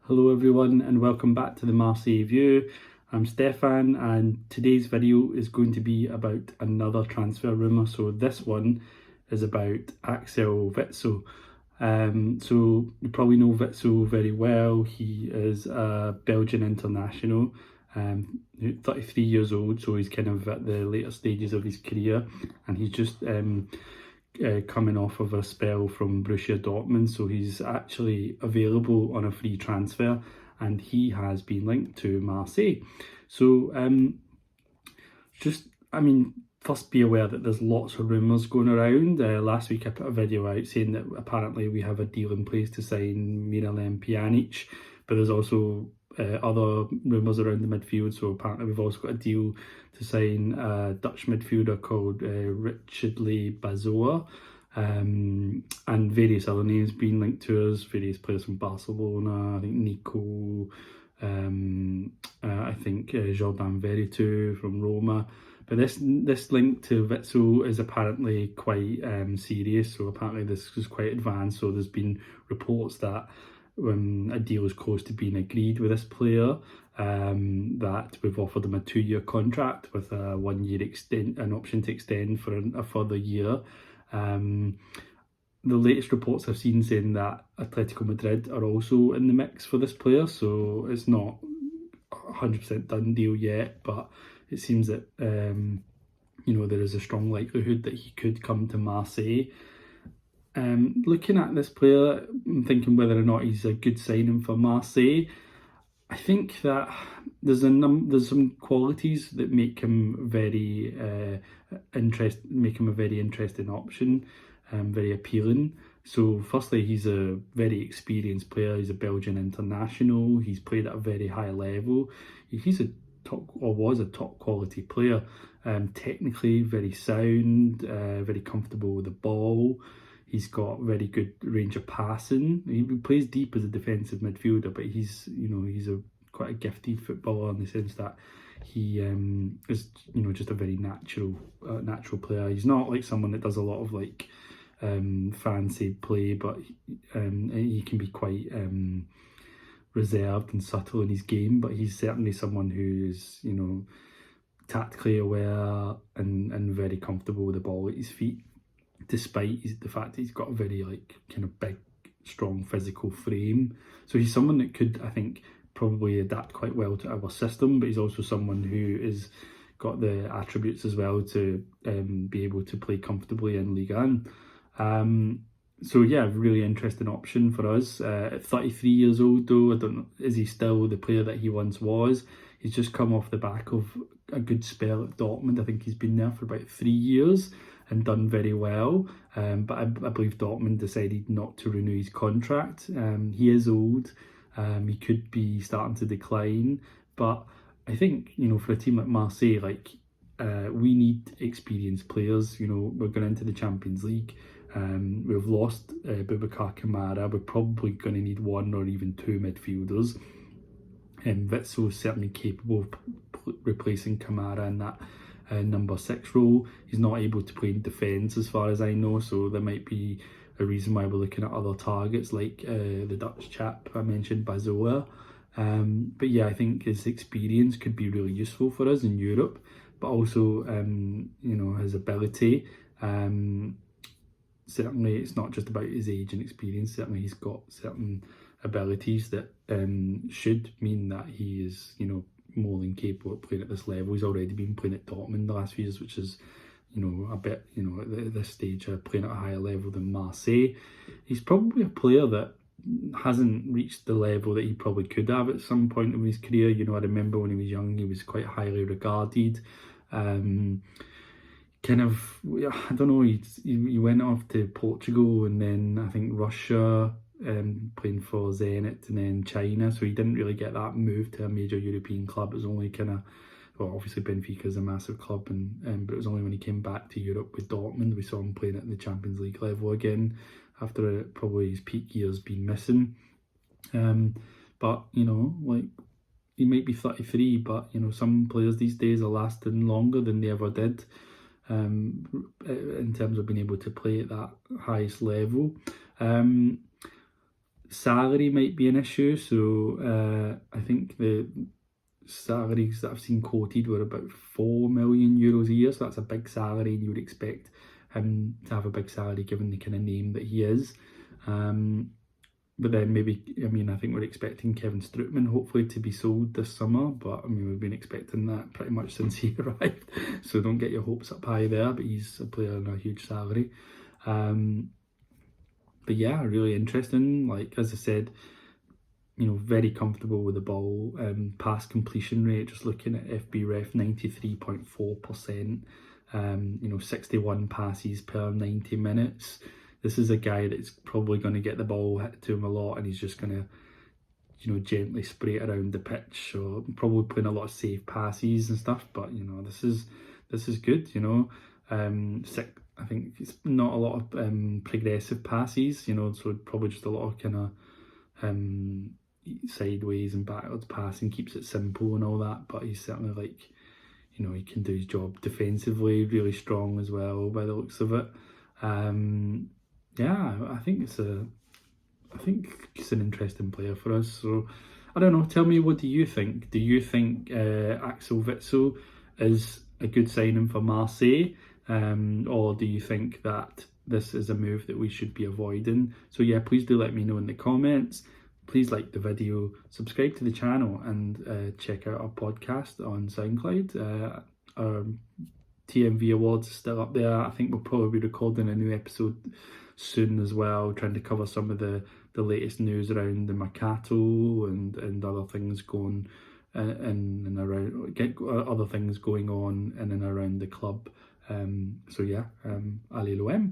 Hello everyone and welcome back to the Marseille View. I'm Stefan and today's video is going to be about another transfer rumour. So this one is about Axel Witsel. So you probably know Witsel very well. He is a Belgian international, 33 years old, so he's kind of at the later stages of his career, and he's just coming off of a spell from Borussia Dortmund, so he's actually available on a free transfer, and he has been linked to Marseille. So first be aware that there's lots of rumours going around. Last week I put a video out saying that apparently we have a deal in place to sign Miralem Pjanic, but there's also other rumours around the midfield. So apparently we've also got a deal to sign a Dutch midfielder called Richardly Bazoer, and various other names being linked to us, various players from Barcelona, I think Nico, I think Jordan Veretout from Roma. But this link to Witsel is apparently quite serious, so apparently this is quite advanced. So there's been reports that when a deal is close to being agreed with this player, that we've offered him a 2-year contract with a 1-year an option to extend for a further year. The latest reports I've seen saying that Atletico Madrid are also in the mix for this player, so it's not 100% done deal yet, but it seems that there is a strong likelihood that he could come to Marseille. Looking at this player, I'm thinking whether or not he's a good signing for Marseille. I think that there's some qualities that make him very make him a very interesting option, very appealing. So firstly, he's a very experienced player. He's a Belgian international. He's played at a very high level. He's was a top quality player. Technically very sound, very comfortable with the ball. He's got very good range of passing. He plays deep as a defensive midfielder, but he's quite a gifted footballer in the sense that he is just a very natural player. He's not like someone that does a lot of fancy play, but he can be quite reserved and subtle in his game. But he's certainly someone who is tactically aware and very comfortable with the ball at his feet, despite the fact that he's got a very kind of big, strong physical frame. So he's someone that could, I think, probably adapt quite well to our system, but he's also someone who is got the attributes as well to be able to play comfortably in Ligue 1. So yeah, really interesting option for us. At 33 years old though, I don't know, is he still the player that he once was? He's just come off the back of a good spell at Dortmund. I think he's been there for about 3 years and done very well. But I believe Dortmund decided not to renew his contract. He is old. He could be starting to decline. But I think, for a team like Marseille, we need experienced players. We're going into the Champions League. We've lost Boubacar Kamara. We're probably going to need 1 or even 2 midfielders. Witsel is certainly capable of replacing Kamara in that number 6 role. He's not able to play in defence as far as I know, so there might be a reason why we're looking at other targets like the Dutch chap I mentioned, Bazoer. But yeah, I think his experience could be really useful for us in Europe, but also his ability. Certainly it's not just about his age and experience. Certainly he's got certain abilities that should mean that he is more than capable of playing at this level. He's already been playing at Dortmund the last few years, which is a bit at this stage playing at a higher level than Marseille. He's probably a player that hasn't reached the level that he probably could have at some point in his career. I remember when he was young, he was quite highly regarded. I don't know, he went off to Portugal and then I think Russia, playing for Zenit, and then China, so he didn't really get that move to a major European club. It was only obviously Benfica is a massive club, but it was only when he came back to Europe with Dortmund we saw him playing at the Champions League level again, after probably his peak years being missing. But he might be 33, but some players these days are lasting longer than they ever did. In terms of being able to play at that highest level. salary might be an issue. So I think the salaries that I've seen quoted were about €4 million a year. So that's a big salary, and you would expect him to have a big salary given the kind of name that he is. But then maybe, I mean, I think we're expecting Kevin Strootman hopefully to be sold this summer. But I mean, we've been expecting that pretty much since he arrived. So don't get your hopes up high there. But he's a player on a huge salary. But yeah, really interesting. Like, as I said, you know, very comfortable with the ball. Pass completion rate, just looking at FBref, 93.4%. You know, 61 passes per 90 minutes. This is a guy that's probably going to get the ball hit to him a lot, and he's just going to, you know, gently spray it around the pitch, or probably playing a lot of safe passes and stuff. But you know, this is good. You know, I think it's not a lot of progressive passes. You know, so probably just a lot of kind of sideways and backwards passing, keeps it simple and all that. But he's certainly, like, you know, he can do his job defensively, really strong as well by the looks of it. Yeah, I think it's an interesting player for us. So I don't know. Tell me, what do you think? Do you think Axel Witsel is a good signing for Marseille, or do you think that this is a move that we should be avoiding? So yeah, please do let me know in the comments. Please like the video, subscribe to the channel, and check out our podcast on SoundCloud. Our TMV Awards is still up there. I think we'll probably be recording a new episode soon as well, trying to cover some of the latest news around the Mercato and other things going in and around, get other things going on in and around the club. So yeah, Allez,